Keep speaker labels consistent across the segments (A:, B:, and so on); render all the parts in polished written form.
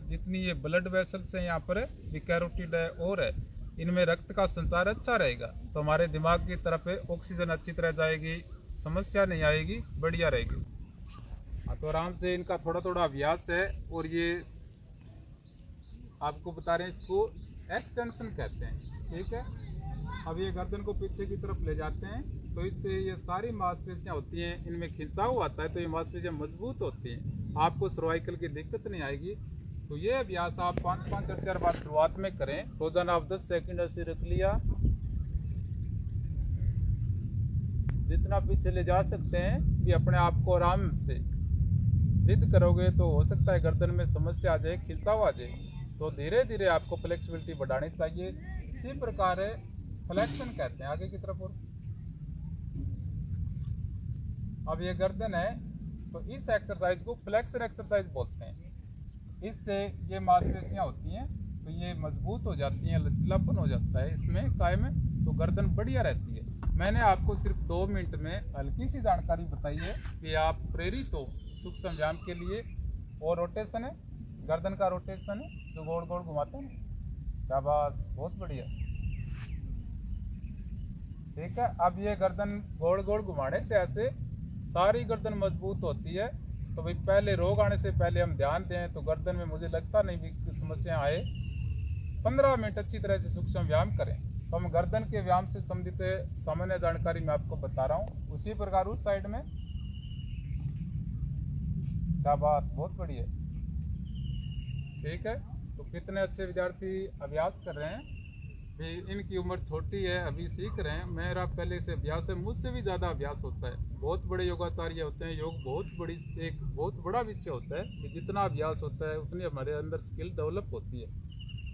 A: जितनी ये blood vessels है यहाँ पर भी कैरोटिड है और है, इनमें रक्त का संचार अच्छा रहेगा तो हमारे दिमाग की तरफ ऑक्सीजन अच्छी तरह जाएगी, समस्या नहीं आएगी, बढ़िया रहेगी। हाँ, तो आराम से इनका थोड़ा थोड़ा अभ्यास है। और ये आपको बता रहे हैं, इसको एक्सटेंशन कहते हैं। ठीक है, अब ये गर्दन को पीछे की तरफ ले जाते हैं तो इससे ये सारी मांसपेशियां होती हैं, इनमें खिंचाव आता है तो ये मांसपेशियां मजबूत होती हैं, आपको सर्वाइकल की दिक्कत नहीं आएगी। तो ये अभ्यास आप 5-5 4 बार शुरुआत में करें। रोजाना आप 10 सेकंड ऐसे रख लिया, जितना पीछे ले जा सकते हैं कि अपने आप को आराम से जिद करोगे तो हो सकता है गर्दन में समस्या आ जाए, खिंचाव आ जाए। तो धीरे धीरे आपको फ्लेक्सिबिलिटी बढ़ानी चाहिए। इसी प्रकार फ्लेक्शन कहते हैं आगे की तरफ। और अब ये गर्दन है तो इस एक्सरसाइज को फ्लेक्शन एक्सरसाइज बोलते हैं। इससे ये मांसपेशियां होती हैं तो ये मजबूत हो जाती हैं, लचीलापन हो जाता है इसमें कायम, तो गर्दन बढ़िया रहती है। मैंने आपको सिर्फ 2 मिनट में हल्की सी जानकारी बताई है कि आप प्रेरित हो सूक्ष्म व्यायाम के लिए। और रोटेशन है, गर्दन का रोटेशन है जो गोल गोल घुमाते हैं। शाबाश, बहुत बढ़िया। ठीक है, अब ये गर्दन गोल गोल घुमाने से ऐसे सारी गर्दन मजबूत होती है। तो भाई पहले रोग आने से पहले हम ध्यान दें तो गर्दन में मुझे लगता नहीं भी समस्या आए। 15 मिनट अच्छी तरह से सूक्ष्म व्यायाम करें। तो हम गर्दन के व्यायाम से संबंधित सामान्य जानकारी मैं आपको बता रहा हूँ। उसी प्रकार उस साइड में, शाबाश, बहुत बढ़िया। ठीक है, तो कितने अच्छे विद्यार्थी अभ्यास कर रहे हैं। इनकी उम्र छोटी है, अभी सीख रहे हैं। मेरा पहले से अभ्यास है, मुझसे भी ज़्यादा अभ्यास होता है। बहुत बड़े योगाचार्य होते हैं। योग एक बहुत बड़ा विषय होता है कि जितना अभ्यास होता है उतनी हमारे अंदर स्किल डेवलप होती है।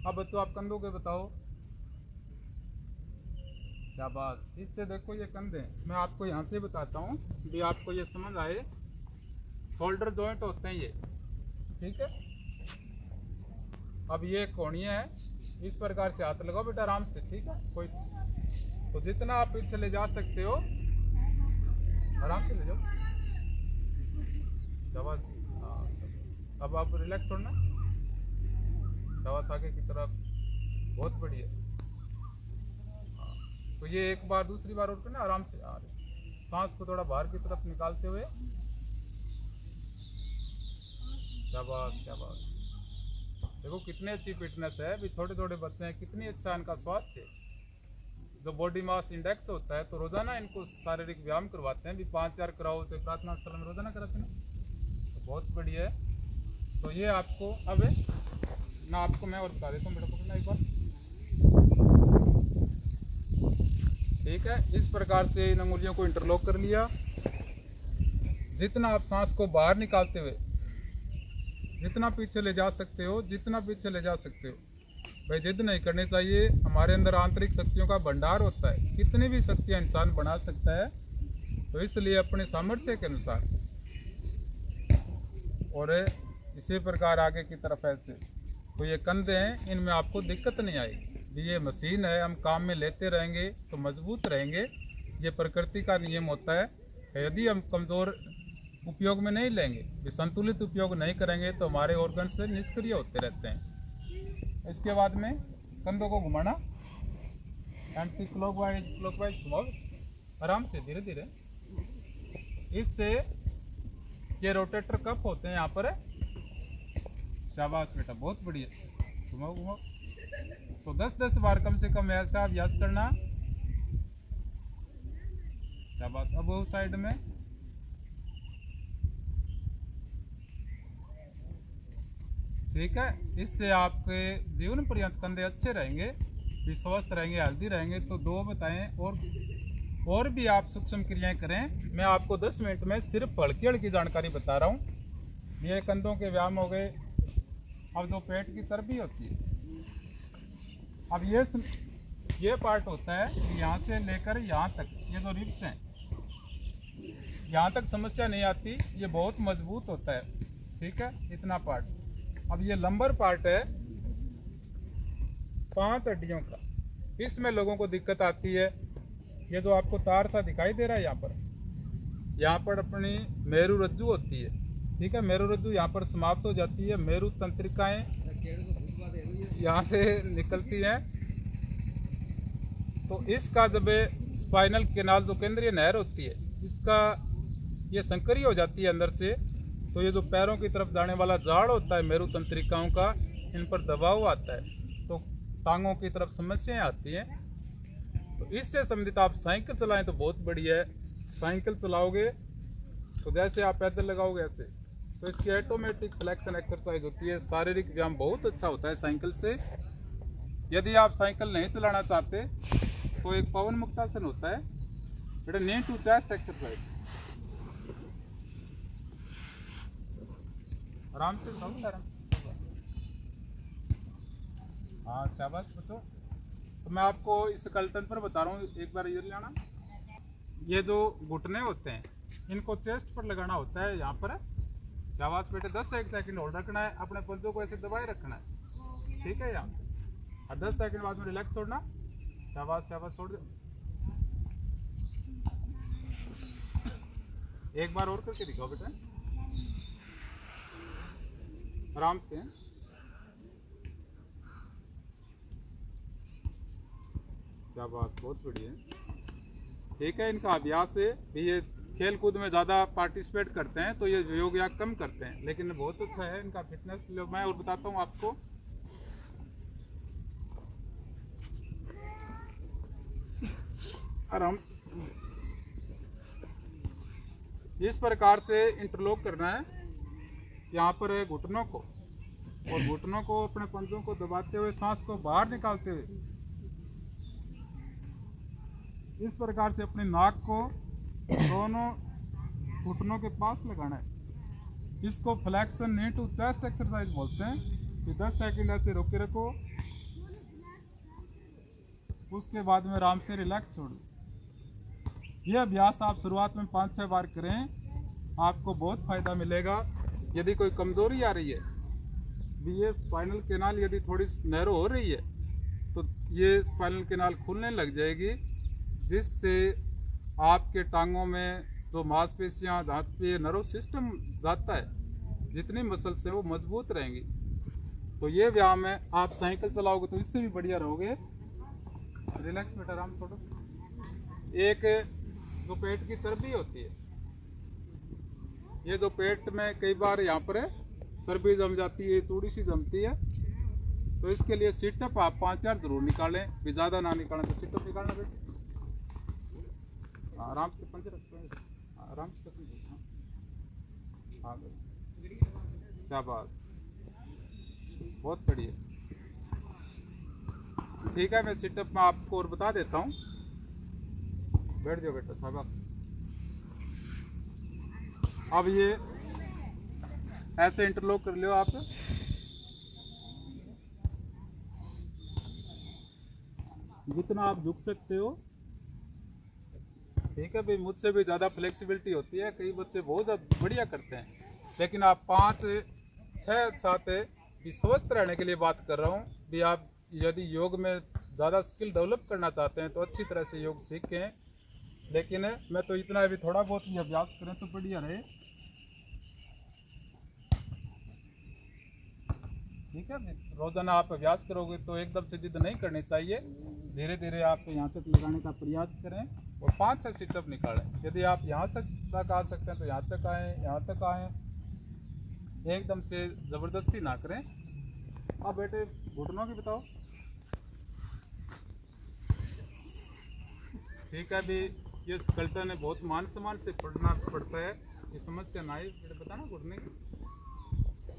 A: अब बच्चों आप कंधों के बताओ। शाबाश, इससे देखो ये कंधे, मैं आपको यहाँ से बताता हूँ भी आपको ये समझ आए। शोल्डर जॉइंट होते हैं ये। ठीक है, अब ये कोणीय है, इस प्रकार से हाथ लगाओ बेटा आराम से। ठीक है, कोई तो जितना आप पीछे ले जा सकते हो आराम से ले जाओ। शाबाश, हाँ। अब आप रिलैक्स छोड़ना, शाबाश, आगे की तरफ, बहुत बढ़िया। तो ये एक बार, दूसरी बार उठ ना आराम से, सांस को थोड़ा बाहर की तरफ निकालते हुए। शाबाश शाबाश, देखो कितनी अच्छी फिटनेस है। भी छोटे छोटे बच्चे हैं, कितनी अच्छा इनका स्वास्थ्य है। जो बॉडी मास इंडेक्स होता है तो रोजाना इनको शारीरिक व्यायाम करवाते हैं। भी 5-4 कराओ से प्रार्थना स्थल में रोजाना कराते हैं, तो बहुत बढ़िया है। तो ये आपको अब ना, आपको मैं और बता देता हूँ बेटा, पकड़ना एक बार। ठीक है, इस प्रकार से इन अंगुलियों को इंटरलॉक कर लिया। जितना आप सांस को बाहर निकालते हुए जितना पीछे ले जा सकते हो, जितना पीछे ले जा सकते हो। भाई जिद नहीं करनी चाहिए। हमारे अंदर आंतरिक शक्तियों का भंडार होता है, कितनी भी शक्तियां इंसान बना सकता है। तो इसलिए अपने सामर्थ्य के अनुसार, और इसी प्रकार आगे की तरफ ऐसे। तो ये कंधे हैं, इनमें आपको दिक्कत नहीं आएगी। ये मशीन है, हम काम में लेते रहेंगे तो मजबूत रहेंगे। ये प्रकृति का नियम होता है। यदि हम कमज़ोर उपयोग में नहीं लेंगे, संतुलित उपयोग नहीं करेंगे तो हमारे ऑर्गन से निष्क्रिय होते रहते हैं। इसके बाद में कंधों को घुमाना, एंटी क्लॉकवाइज घुमाओ आराम से, धीरे धीरे। इससे ये रोटेटर कप होते हैं यहाँ पर। शाबाश बेटा, बहुत बढ़िया, घुमाओ घुमाओ। तो 10-10 बार कम से कम ऐसा अभ्यास करना। शाबाश, अब वो साइड में। ठीक है, इससे आपके जीवन पर्यंत कंधे अच्छे रहेंगे, भी स्वस्थ रहेंगे, हेल्दी रहेंगे। तो 2 बताएं, और भी आप सूक्ष्म क्रियाएं करें। मैं आपको 10 मिनट में सिर्फ हल्की हल्की जानकारी बता रहा हूँ। ये कंधों के व्यायाम हो गए। अब जो पेट की चर्बी होती है, अब ये पार्ट होता है यहाँ से लेकर यहाँ तक, ये जो रिब्स हैं यहाँ तक समस्या नहीं आती, ये बहुत मजबूत होता है। ठीक है, इतना पार्ट। अब ये लंबर पार्ट है 5 हड्डियों का, इसमें लोगों को दिक्कत आती है। ये जो आपको तार सा दिखाई दे रहा है यहाँ पर अपनी मेरू रज्जु होती है। ठीक है। मेरु रज्जु यहाँ पर समाप्त हो जाती है, मेरु तंत्रिकाएं यहाँ से निकलती हैं। तो इसका जब स्पाइनल कैनाल जो केंद्रीय नहर होती है, इसका ये संकरी हो जाती है अंदर से, तो ये जो पैरों की तरफ जाने वाला जाड़ होता है मेरु तंत्रिकाओं का, इन पर दबाव आता है, तो टांगों की तरफ समस्याएं आती हैं। तो इससे संबंधित आप साइकिल चलाएं तो बहुत बढ़िया है। साइकिल चलाओगे तो जैसे आप पैदल लगाओगे ऐसे, तो इसकी ऑटोमेटिक फ्लेक्शन एक्सरसाइज होती है। शारीरिक व्यायाम बहुत अच्छा होता है साइकिल से। यदि आप साइकिल नहीं चलाना चाहते तो एक पवन मुक्तासन होता है, बेटा नी टू चेस्ट एक्सरसाइज। आराम से चलो, आराम से। हाँ शाबाश बच्चों। तो मैं आपको इस कल्टन पर बता रहा हूँ, एक बार ये लेना। ये जो घुटने होते हैं इनको चेस्ट पर लगाना होता है, यहाँ पर। शाबाश बेटे, 10 से 1 सेकंड होल्ड रखना है, अपने पंजों को ऐसे दबाए रखना है, ठीक है। यहाँ से 10 सेकंड बाद में रिलैक्स छोड़ना। शाबाश शाबाश, छोड़ दो। एक बार और करके दिखाओ बेटा, आराम से। शाबाश, बहुत बढ़िया, ठीक है। इनका अभ्यास है भी, ये खेल कूद में ज़्यादा पार्टिसिपेट करते हैं तो ये योग या कम करते हैं, लेकिन बहुत अच्छा है इनका फिटनेस। मैं और बताता हूँ आपको। आराम इस प्रकार से इंटरलॉक करना है, यहाँ पर है घुटनों को, और घुटनों को अपने पंजों को दबाते हुए सांस को बाहर निकालते हुए इस प्रकार से अपनी नाक को दोनों घुटनों के पास लगाना है। इसको flexion knee to chest exercise बोलते हैं। कि 10 सेकंड ऐसे रोके रखो, उसके बाद में आराम से रिलैक्स छोड़ दो। यह अभ्यास आप शुरुआत में 5-6 बार करें, आपको बहुत फायदा मिलेगा। यदि कोई कमजोरी आ रही है, भी ये स्पाइनल कैनाल यदि थोड़ी नैरो हो रही है, तो ये स्पाइनल कैनाल खुलने लग जाएगी, जिससे आपके टांगों में जो मांसपेशियां जाती है, नर्व सिस्टम जाता है, जितनी मसल से वो मजबूत रहेंगी। तो ये व्यायाम है। आप साइकिल चलाओगे तो इससे भी बढ़िया रहोगे। रिलैक्स बेटा, आराम छोड़ो। एक जो पेट की चर्बी होती है, ये जो पेट में कई बार यहाँ पर चर्बी जम जाती है, थोड़ी सी जमती है, तो इसके लिए सिटअप आप 5-4 जरूर निकालें, भी ज़्यादा ना निकालें तो सिटअप निकालना बेटा। आराम से पंजे रखते हैं, आराम से। हाँ शाबाश, बहुत बढ़िया, ठीक है। मैं सिटअप में आपको और बता देता हूँ। बैठ जाओ बेटा, शाबाश। अब ये ऐसे इंटरलॉक कर लो आप। जितना आप झुक सकते हो, ठीक है भाई। मुझसे भी ज़्यादा फ्लेक्सिबिलिटी होती है, कई बच्चे बहुत बढ़िया करते हैं, लेकिन आप 5-6-7 भी स्वस्थ रहने के लिए बात कर रहा हूँ। भी आप यदि योग में ज़्यादा स्किल डेवलप करना चाहते हैं तो अच्छी तरह से योग सीखें, लेकिन मैं तो इतना भी थोड़ा बहुत भी अभ्यास करें तो बढ़िया रहे, ठीक है। रोजाना आप अभ्यास करोगे तो एकदम से जिद नहीं करनी चाहिए, धीरे धीरे आप यहाँ तक लगाने का प्रयास करें और 5-6 सिटअप निकालें। यदि आप यहाँ तक आ सकते हैं तो यहाँ तक आएँ, यहाँ तक आएँ, एकदम से ज़बरदस्ती ना करें। अब बेटे घुटनों की बताओ, ठीक है भी। ये कल्टन है, बहुत मान सम्मान से पढ़ना पड़ता है, ये समस्या ना आई बेटे, बताना घुटने की।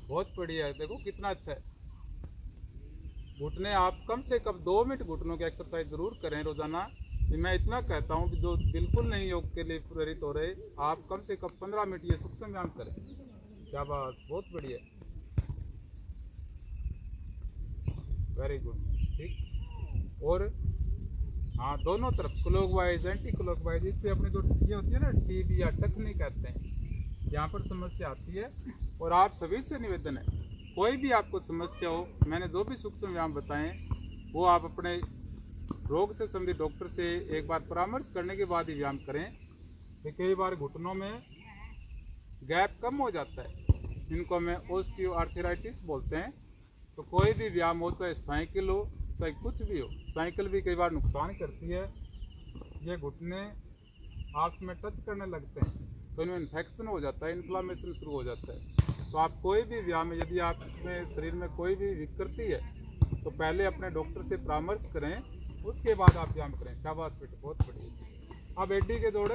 A: बहुत बढ़िया है, देखो कितना अच्छा है। घुटने आप कम से कम 2 मिनट घुटनों की एक्सरसाइज जरूर करें रोजाना। मैं इतना कहता हूँ कि जो बिल्कुल नहीं योग के लिए प्रेरित हो रहे, आप कम से कम 15 मिनट ये सूक्ष्म व्यायाम करें। शाबाश, बहुत बढ़िया, वेरी गुड, ठीक। और हाँ, दोनों तरफ क्लॉकवाइज एंटी क्लॉकवाइज, इससे अपनी जो ये होती है ना टीबी या टखनी कहते हैं, यहाँ पर समस्या आती है। और आप सभी से निवेदन है, कोई भी आपको समस्या हो, मैंने जो भी सूक्ष्म व्यायाम बताएं वो आप अपने रोग से संबंधित डॉक्टर से एक बार परामर्श करने के बाद ही व्यायाम करें। कई बार घुटनों में गैप कम हो जाता है, इनको हमें ऑस्टियोआर्थराइटिस बोलते हैं। तो कोई भी व्यायाम हो, चाहे साइकिल हो, चाहे कुछ भी हो, साइकिल भी कई बार नुकसान करती है। ये घुटने आपस में टच करने लगते हैं तो इनमें इन्फेक्शन हो जाता है, इन्फ्लामेशन शुरू हो जाता है। तो आप कोई भी व्यायाम, यदि आप में शरीर में कोई भी विकृति है तो पहले अपने डॉक्टर से परामर्श करें, उसके बाद आप व्यायाम करें। शाबाश बेटे, बहुत बढ़िया। अब एडी के दौड़,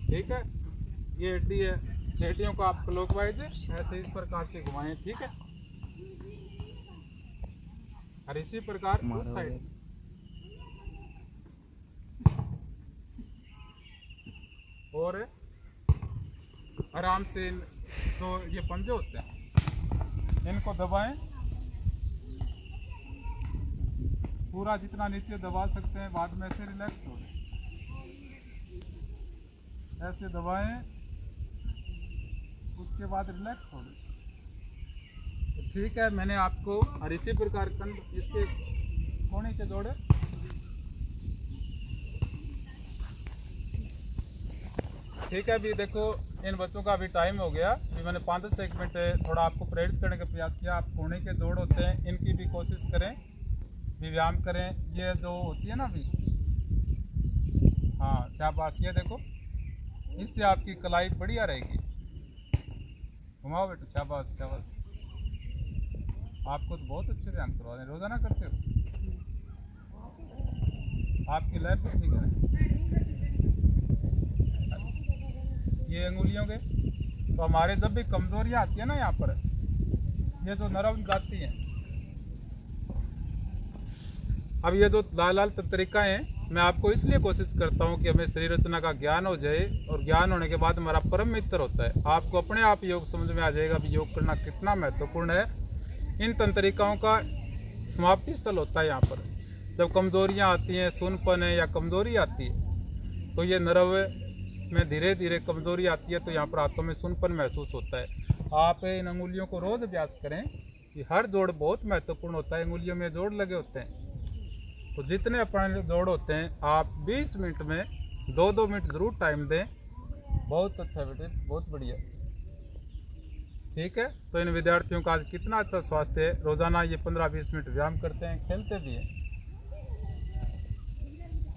A: ठीक है, ये एडी है, एडियों को आप क्लॉकवाइज ऐसे इस प्रकार से घुमाएं, ठीक है, और इसी प्रकार उस साइड और आराम से। तो ये पंजे होते हैं, इनको दबाएं पूरा, जितना नीचे दबा सकते हैं, बाद में ऐसे रिलैक्स हो जाए, ऐसे दबाएं, उसके बाद रिलैक्स हो जाए। तो ठीक है, मैंने आपको और इसी प्रकार इसके कोने के जोड़े, ठीक है। अभी देखो इन बच्चों का अभी टाइम हो गया, अभी मैंने 5 से 1 मिनट थोड़ा आपको प्रेरित करने का प्रयास किया। आप कोने के दौड़ होते हैं, इनकी भी कोशिश करें, भी व्यायाम करें। ये जो होती है ना अभी, हाँ शाबाश, ये देखो, इससे आपकी कलाई बढ़िया रहेगी। घुमाओ बेटा, शाबाश शाबाश। आपको तो बहुत अच्छे व्यायाम करवा रहे हैं, रोजाना करते हो, आपकी लाइफ भी ठीक है। ये अंगुलियों के, तो हमारे जब भी कमजोरियां आती है ना यहाँ पर, ये जो नरम जाती हैं, अब ये जो लाल लाल तरीका है, मैं आपको इसलिए कोशिश करता हूँ कि हमें शरीर रचना का ज्ञान हो जाए, और ज्ञान होने के बाद हमारा परम मित्र होता है। आपको अपने आप योग समझ में आ जाएगा भी योग करना कितना महत्वपूर्ण है। इन तंत्रिकाओं का समाप्ति स्थल होता है यहाँ पर। जब कमजोरियाँ आती हैं, सुनपन है या कमजोरी आती है, तो ये नर्व में धीरे धीरे कमजोरी आती है, तो यहाँ पर हाथों में सुनपन महसूस होता है। आप इन अंगुलियों को रोज अभ्यास करें कि हर जोड़ बहुत महत्वपूर्ण होता है। अंगुलियों में जोड़ लगे होते हैं, तो जितने अपने जोड़ होते हैं आप 20 मिनट में 2-2 मिनट ज़रूर टाइम दें। बहुत अच्छा बेटे, बहुत बढ़िया, ठीक है। तो इन विद्यार्थियों का आज कितना अच्छा स्वास्थ्य है, रोजाना ये 15-20 मिनट व्यायाम करते हैं, खेलते भी हैं।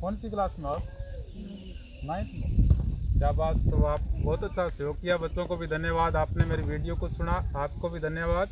A: कौन सी क्लास में आप? 9th में, शाबाश। तो आप बहुत अच्छा सहयोग किया। बच्चों को भी धन्यवाद, आपने मेरी वीडियो को सुना, आपको भी धन्यवाद।